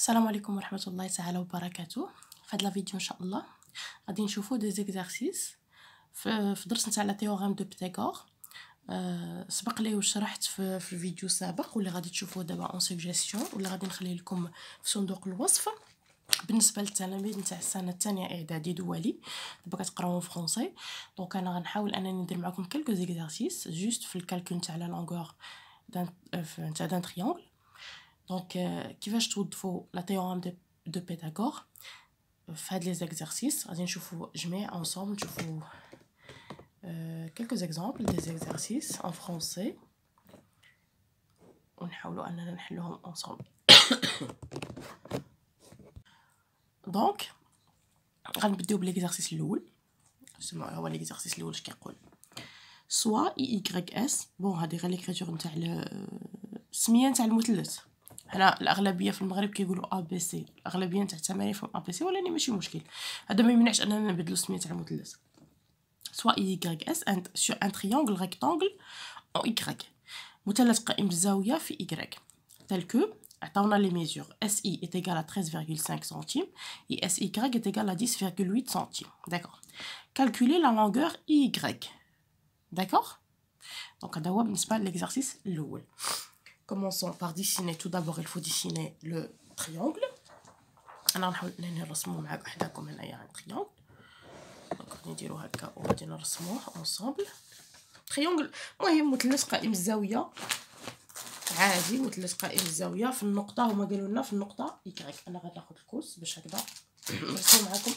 السلام عليكم ورحمة الله تعالى وبركاته. في هاد الفيديو ان شاء الله غادي نشوفو دي زيكزارسيس في درس نتاع لا تيورام دو بيتاغور. سبق لي وشرحت في الفيديو السابق واللي غادي تشوفوه دابا اون سوجيستيون واللي غادي نخليه لكم في صندوق الوصف. بالنسبه للتلاميذ نتاع السنه الثانيه اعدادي دولي دابا كتقراو فرونسي، دونك انا غنحاول انني ندير معكم كلكو زيكزارسيس جوست في الكالكول نتاع لا لونغور نتاع دان تريونغل. دونك كيفاش توظفوا لا تيورام دو بيتاغور في هاد لي زيكزارسيس. غادي نشوفوا جميع انصومبل، نشوفوا quelques exemples des exercices en français ونحاولوا اننا نحلوهم ensemble. دونك غنبداو بالاكزارسيس الاول. سمعوا هو الاكزارسيس الاول اش كيقول: سوا اي y اس. بون هذه غير ليكريتور نتاع السميه نتاع المثلث. هنا الاغلبيه في المغرب كيقولوا ا بي سي، الاغلبيه نتاع التمارين في ا بي سي، ولكن ماشي مشكل، هذا ما يمنعش اننا نبدلوا السميه تاع المثلث. سوا اي y اس and sur un triangle rectangle en y، مثلث قائم بالزاويه في y tel que عطاونا لي ميزور SI est égal à 13,5 centimes et SY est égal à 10,8 centimes. D'accord. Calculer la longueur Y. D'accord. Donc هذا هو بالنسبه للexercice الاول. Commençons par dessiner. Tout d'abord il faut dessiner le triangle. انا نحاول انني نرسمو مع وحدكم هنايا triangle. دونك غادي نديرو هكا وغادي نرسموه ensemble. triangle المهم مثلث قائم الزاويه عادي، مثلث قائم الزاويه في النقطه، هما قالوا لنا في النقطه Y. انا غناخذ الكوس باش هكذا نرسم معكم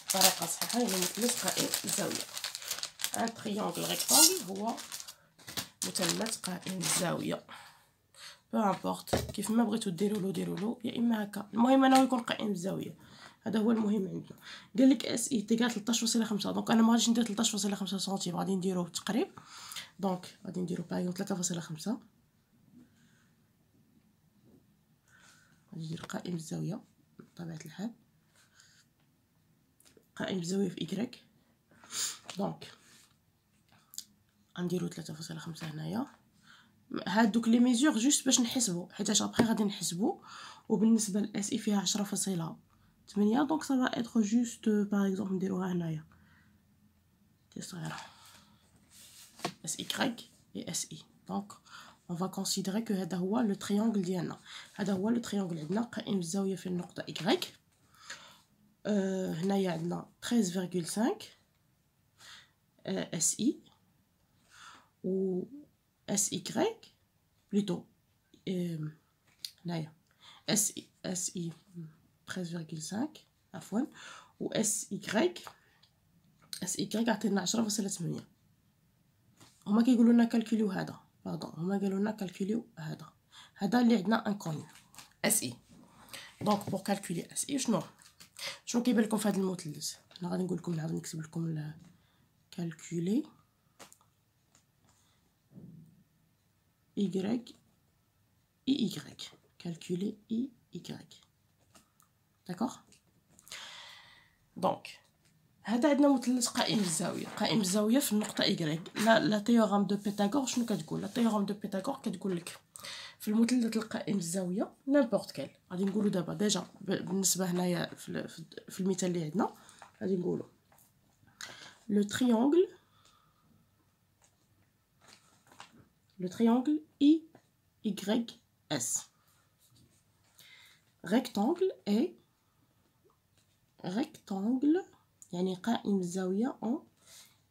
بطريقه صحيحه. يعني مثلث قائم الزاويه، ان تريانغل ريكتانغل هو مثلث قائم الزاويه. بو امبورط كيف ما بغيتو ديروا له يا اما هكا، المهم انه يكون قائم الزاويه، هذا هو المهم عندنا. قال لك اس اي تيغال 13.5، دونك انا ما غاديش ندير 13.5 سنتيم، غادي نديرو تقريب. دونك غادي نديرو باغ 3.5، غادي ندير قائم الزاويه بطبيعه الحال، قائم الزاويه في إكراك. دونك غنديرو 3.5 هنايا. هادوك لي ميزور جوست باش نحسبو، حيت ابخي غادي نحسبو. وبالنسبه للاس اي فيها 10.8، دونك سا فا اتر جوست باغ اكزومبل نديروها هنايا تي صغيره اس إكراك اي اس اي. دونك on va considérer que هذا هو لو تريانغل ديالنا، هذا هو لو تريانغل عندنا قائم الزاويه في النقطه Y. هنايا عندنا 13,5 اس اي و اس إكراك بلوتو هنايا اس اي 13,5 عفوا، و اس إكراك عطينا 10.8. هما كيقولوا لنا كالكوليو هذا، باردون هما قالوا لنا كالكوليو هذا اللي عندنا انكوني اس اي. دونك بور كالكولي اس اي شنو كيبان لكم في هذا المثلث؟ انا غادي نقول لكم، نعاود نكتب لكم كالكولي y calculer y. d'accord. دونك هذا عندنا مثلث قائم الزاويه، قائم الزاويه في النقطه Y. لا تيورام دو بيتاغور شنو كتقول؟ لا تيورام دو بيتاغور كتقول لك في المثلث القائم الزاويه نيمبورط كال. غادي نقولوا دابا ديجا بالنسبه هنايا في المثال اللي عندنا غادي نقولوا لو تريانغل YS rectangle et rectangle يعني قائم الزاويه en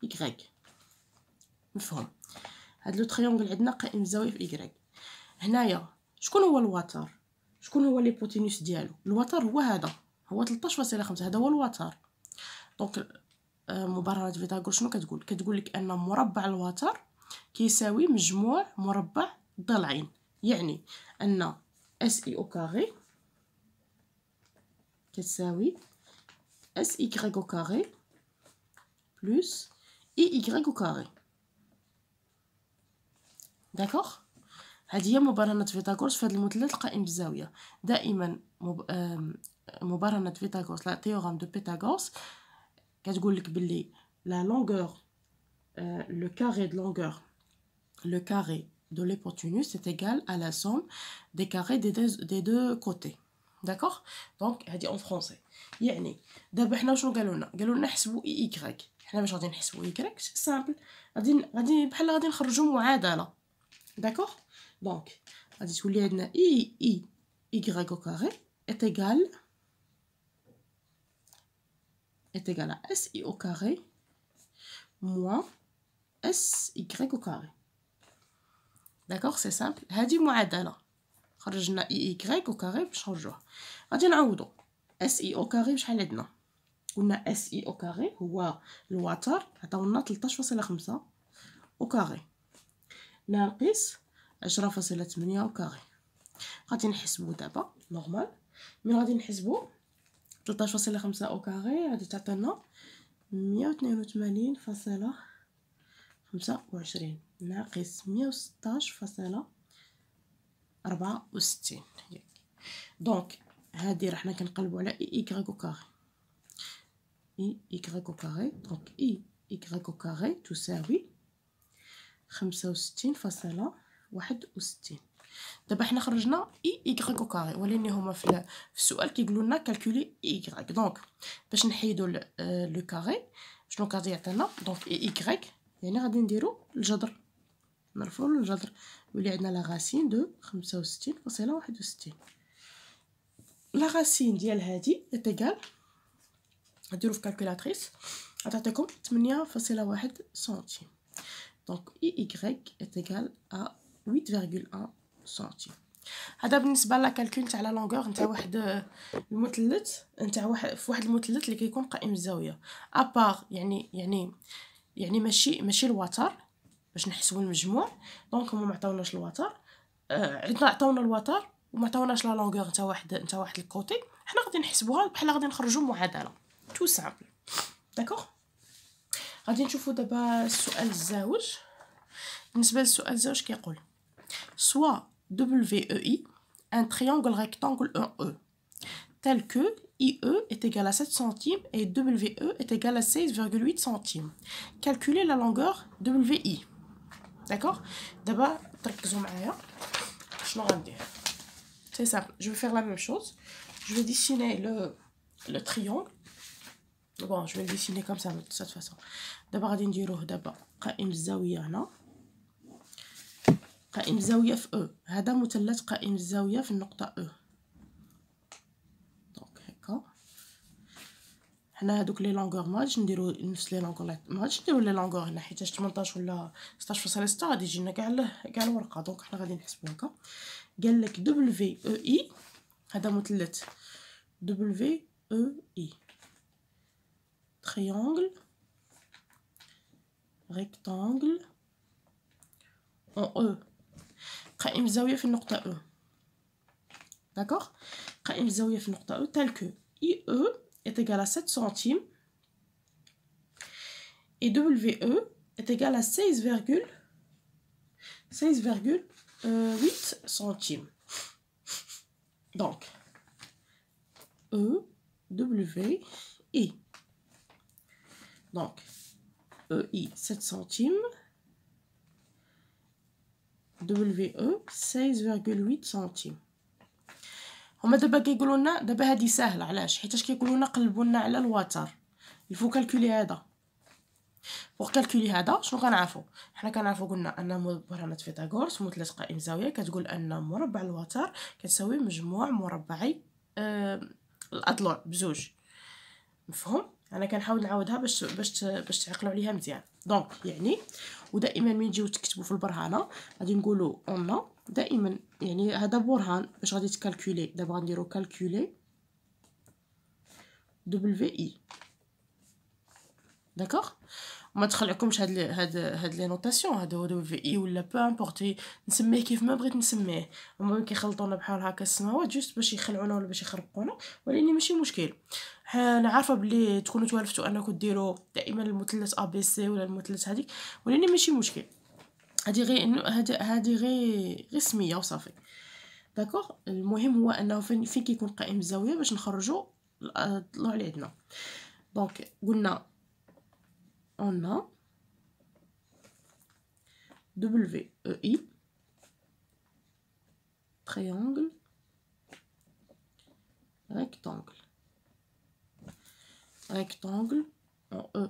Y. مفهوم؟ هاد لو تريانغل عندنا قائم الزاويه في Y. هنايا شكون هو الوتر؟ شكون هو ليبوتينوس ديالو؟ الوتر هو هذا، هو 13.5، هذا هو الوتر. دونك مبرهنة فيثاغور شنو كتقول؟ كتقول لك ان مربع الوتر كيساوي مجموع مربع الضلعين، يعني ان اس اي او كاري كتساوي اس إكغيك او كاري بلس اي إكغيك او كاري. داكوغ. هذه هي مبرهنة فيثاغورس في هذا المثلث القائم بالزاويه. دائما مبرهنة فيثاغورس لا تيورام دو بيثاغورس كتقول لك باللي لا لونغور لو كاري de l'hypoténuse est égale à la somme des carrés des deux côtés. D'accord. Donc هذه en français. يعني دابا حنا شنو قالوا لنا نحسبوا اي y. حنا باش غادي نحسبوا y سامبل غادي بحال غادي نخرجوا معادله. d'accord. donc غادي تولي عندنا y au carré est égal à si au carré moins sy au carré. d'accord. c'est simple. هذه معادله خرجنا y au carré باش نرجعوها. غادي نعوضوا si au carré بشحال عندنا؟ قلنا si au carré هو الوتر عطاونا 13.5 au carré ناقص 10.8 au carré. غادي نحسبوا دابا نورمال مي غادي نحسبوا 13.5 au carré غادي تعطينا 182.25 ناقص 116.64. دونك هادي رحنا كنقلبوا على y au carré. y au carré دونك y au carré تساوي 65.61. دابا حنا خرجنا y au carré ولكن هما في السؤال كيقولوا لنا كالكولي y. دونك باش نحيدوا لو كاري شنو غادي يعطينا؟ دونك y يعني غادي نديروا الجذر نرفعوا الجذر يولي عندنا لا غاسين دو 65.61. لا غاسين ديال هادي ايغال نديرو في كالكولاتريس غتعطيكم 8.1 سنتيم. دونك y est égal à 8.1 سنتيم. هذا بالنسبه لا كالكول تاع لا لونغور نتاع واحد المثلث نتاع واحد المثلث اللي كيكون قائم الزاويه ابار يعني ماشي الوتر باش نحسبوا المجموع. دونك هما ما عطاوناش الوتر عندنا عطاونا الوتر وما عطاوناش لا لونغور نتاع واحد الكوتي. حنا غادي نحسبوها بحال غادي نخرجوا معادله تو سامبل. داكوغ. غادي نشوفوا دابا السؤال الزاوج. بالنسبه للسؤال الزاوج كيقول soit WEI un triangle rectangle E tel que IE est égal à 7 centimes et WE est égal à 16,8 centimes. Calculez la longueur WI. D'accord. D'abord, تركزوا معايا شنو غندير. C'est simple, je vais faire la même chose. Je vais dessiner le triangle. Bon, je vais le dessiner comme ça de cette façon. D'abord غادي نديروه دابا قائم الزاويه هنا. قائم الزاويه في او هذا مثلث قائم الزاويه في النقطه او. دونك هكا حنا هادوك لي لونغور ما غاديش نديرو نفس لي لونغور ما غاديش نديرو لي لونغور هنا حيت 18 ولا 16.6 غادي يجينا كاع الورقه. دونك حنا غادي نحسبو هكا. قال لك دبليو اي هذا مثلث دبليو اي triangle rectangle en E قائم الزاوية في النقطة E. d'accord. قائم الزاوية في النقطة E tel que IE est égal à 7 centimes et WE est égal à 16,8 centimes. donc E W I. donc EI 7 centimes WE 16,8 سنتيم. هما دابا كيقولوا لنا دابا هذه ساهله علاش حيتاش كيقولوا لنا قلبوا لنا على الوتر. الفو كالكولي هذا بوغ كالكولي هذا شنو كنعرفوا حنا كنعرفوا قلنا ان برهنه فيثاغورس مثلث قائم زاويه كتقول ان مربع الوتر كتساوي مجموع مربعي الاضلاع بزوج. مفهوم. انا كنحاول نعاودها باش تعقلوا عليها مزيان. دونك يعني ودائما من تجيو تكتبوا في البرهانه غادي نقولوا اون دائما يعني هذا برهان باش غادي تكالكولي. دابا غنديروا كالكولي دبليو اي. داكوغ. ما تخلعكمش هاد لي نوتاسيون هذا هو دبليو اي ولا بو امبورتي نسميه كيف ما بغيت نسميه. هما كيخلطونا بحال هكا السماوات جوست باش يخلعونا ولا باش يخربقونا ولكن ماشي مشكل. انا عارفه بلي تكونوا توالفتوا انكم ديروا دائما المثلث ا بي سي ولا المثلث هذيك ولكن ماشي مشكل. هذه غير سميه وصافي. داكوغ. المهم هو انه فين كيكون قائم الزاويه باش نخرجوا الضلوع اللي عندنا. دونك قلنا on a WEI triangle rectangle en E.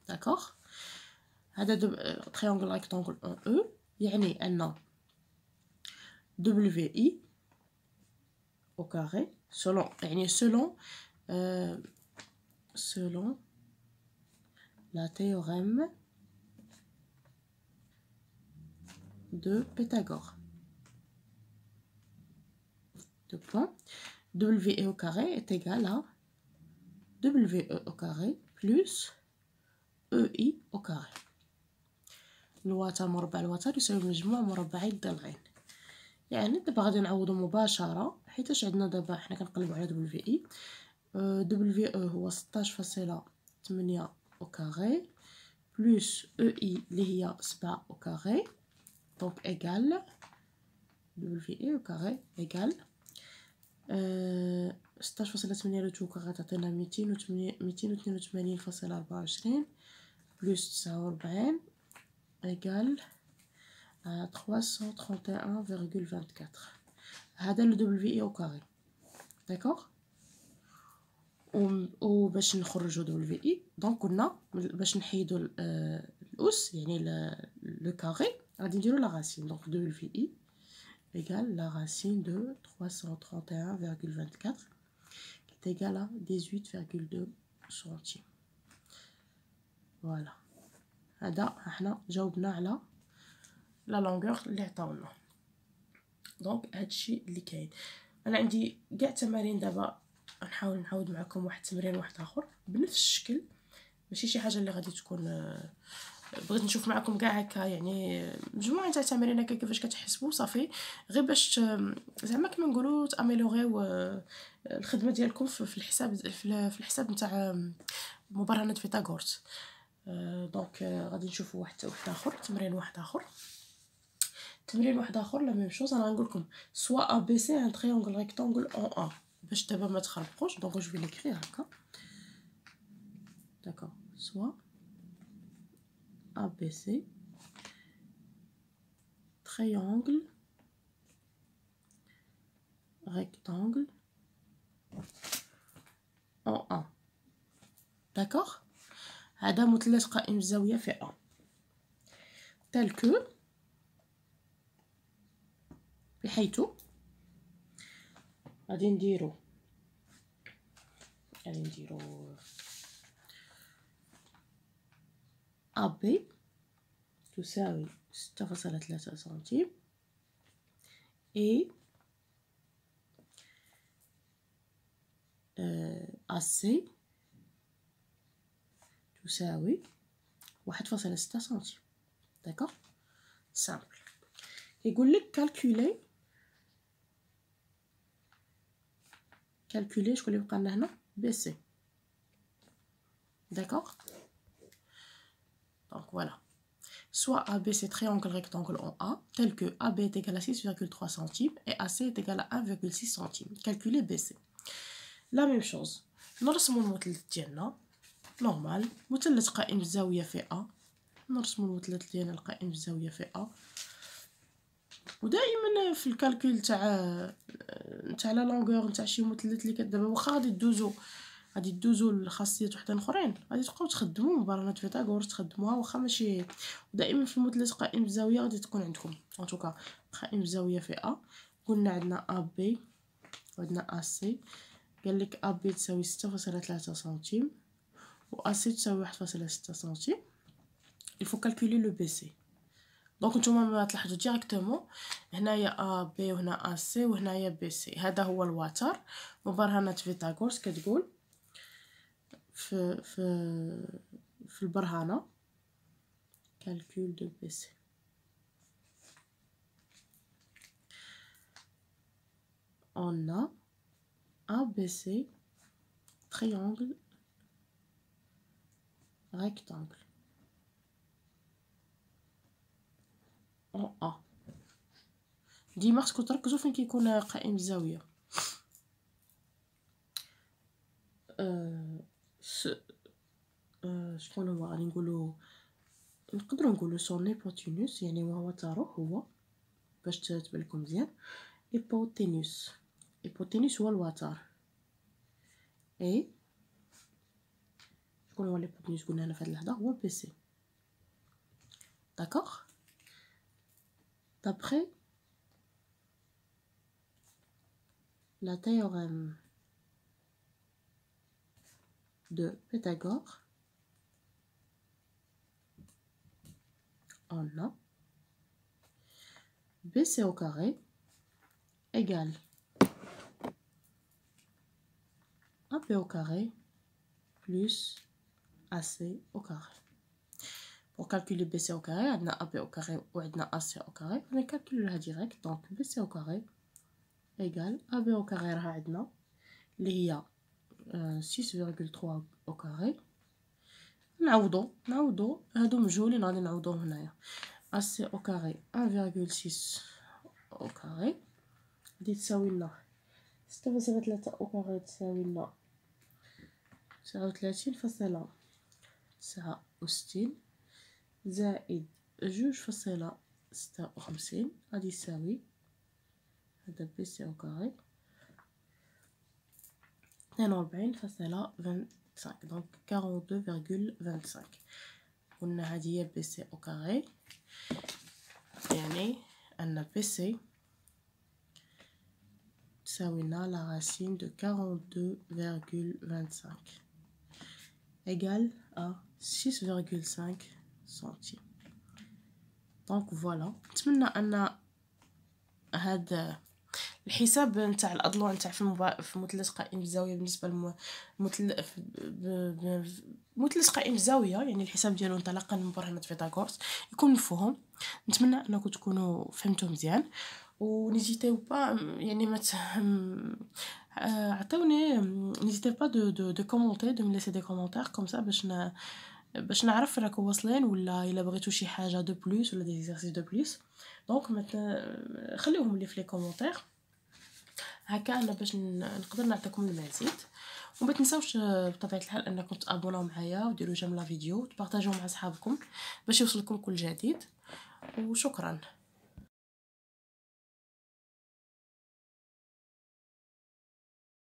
D'accord. هذا triangle rectangle en E يعني أن WI au carré selon يعني selon la théorème de Pythagore. Deux points. WE au carré est égal à WE au carré plus EI au carré. الوتر مربع الوتر يساوي مجموع مربعي الضلعين. يعني دابا غادي نعوضو مباشرة حيتاش عندنا دابا حنا كنقلبو على WE. WE هو 16.8 au carré plus EI اللي هي 7 au carré donc égal WE au carré égal 16.8 لو كاري تعطينا 282.24 بلس 49 égal 331,24. هذا لو WE au carré. d'accord. و باش نخرجوا WE دونك قلنا باش نحيدوا الأس يعني لو كاري غادي نديروا لا راسين دونك WE égale la racine de 331,24 qui est égale à 18,2 centimes. voilà. هذا احنا جاوبنا على لا لونغور اللي عطاونا. دونك هادشي اللي كاين. انا عندي كاع تمارين دابا نحاول نعاود معكم واحد التمرين واحد اخر بنفس الشكل ماشي شي حاجه اللي غادي تكون بغيت نشوف معكم كاع هكا يعني مجموعه تاع تمارين هكا كيفاش كتحسبوا صافي غير باش زعما كما نقولوا تاميلوريو الخدمه ديالكم في الحساب في الحساب نتاع مبرهنات فيثاغورس. دونك غادي نشوفوا واحد اخر تمرين واحد اخر لا ميم شوز. انا غنقول لكم سوا ا بي سي ان تريانغل ريكتانغل اون ا باش دابا ما تخربقوش دونك جو في ليكري هكا. داكور سوا ABC triangle rectangle en A. d'accord. هذا مثلث قائم الزاوية في A tel que بحيث غادي نديرو AB تساوي 6.3 سنتيم et AC تساوي 1.6 سنتيم. d'accord simple. يقول لك كالكولي شكون اللي بقى لنا هنا بي سي. d'accord. donc voilà. soit AB c'est triangle rectangle en A tel que AB est égal à 6,3 centimes et AC est égal à 1,6 centimes. calculer BC. la même chose. نرسمو المثلث ديالنا نورمال مثلث قائم الزاوية في A. نرسمو المثلث ديالنا القائم بالزاوية في A. ودائما في الكالكول تاع لا لونغور نتاع شي مثلث اللي كدابا واخا غادي دوزو لخاصيات وحدين اخرين غادي تبقاو تخدموا مبرهنات فيثاغورس تخدموها واخا ماشي دائما في المثلث قائم الزاويه غادي تكون عندكم ان توكا قائم الزاويه في A. قلنا عندنا AB وعندنا AC. قال لك AB تساوي 6.3 سنتيم و AC تساوي 1.6 سنتيم. il faut calculer le BC. دونك نتوما تلاحظوا ديريكتومون هنايا AB وهنا AC وهنايا BC. هذا هو الوتر مبرهنات فيثاغورس كتقول في البرهانه calcul de BC. on a ABC triangle rectangle en A. ديما خصكم تركزوا فين كيكون قائم الزاويه. شكون هو غادي نقدروا نقولوا سون هيبوتينوس يعني وهو تاره هو باش تبان لكم مزيان. ايبوتينوس، ايبوتينوس هو الوتر. اي شكون هو الايبوتينوس؟ قلنا هنا في هاد اللحظه هو بي سي. داكوغ. d'après la théorème de Pythagore, on a BC au carré égale AB au carré plus AC au carré. Pour calculer BC au carré, on a AB au carré ou on a AC au carré. On va calculer là direct. Donc BC au carré égale AB au carré اللي هي 6,3 au carré. نعوضو هادو مجهولين غادي نعوضوهم هنايا. AC au carré 1,6 au carré غادي تساوي لنا 6.3 au carré تساوي لنا 39.69 زائد 2.56 غادي يساوي هذا بي سي او كاري 42.25 دونك 42.25. قلنا هذه هي بي سي او كاري، يعني ان بي سي تساوي لنا لا رacine de 42.25 égale à 6,5 centimes. دونك فوالا. نتمنى ان هذا الحساب نتاع الاضلاع نتاع في مثلث قائم الزاويه بالنسبه مثلث قائم الزاويه، يعني الحساب ديالو انطلاقا من برهنه فيثاغورس يكون مفهوم. نتمنى انكم تكونوا فهمتوا مزيان، ونيزيتيو با يعني ما عطيوني نيزيتيو با دو كومونتي دو مي دي كومونتير كوم سا باش نعرف راكم واصلين، ولا الا بغيتوا شي حاجه دو بلس ولا دي زيكزارسيس دو بلس. دونك خليوهم لي في لي كومونتير هكا انا باش نقدر نعطيكم المزيد. وما تنساوش بطبيعه الحال انكم تابوناو معايا وديروا جيم لا فيديو وتبارطاجيو مع اصحابكم باش يوصلكم كل جديد. وشكرا.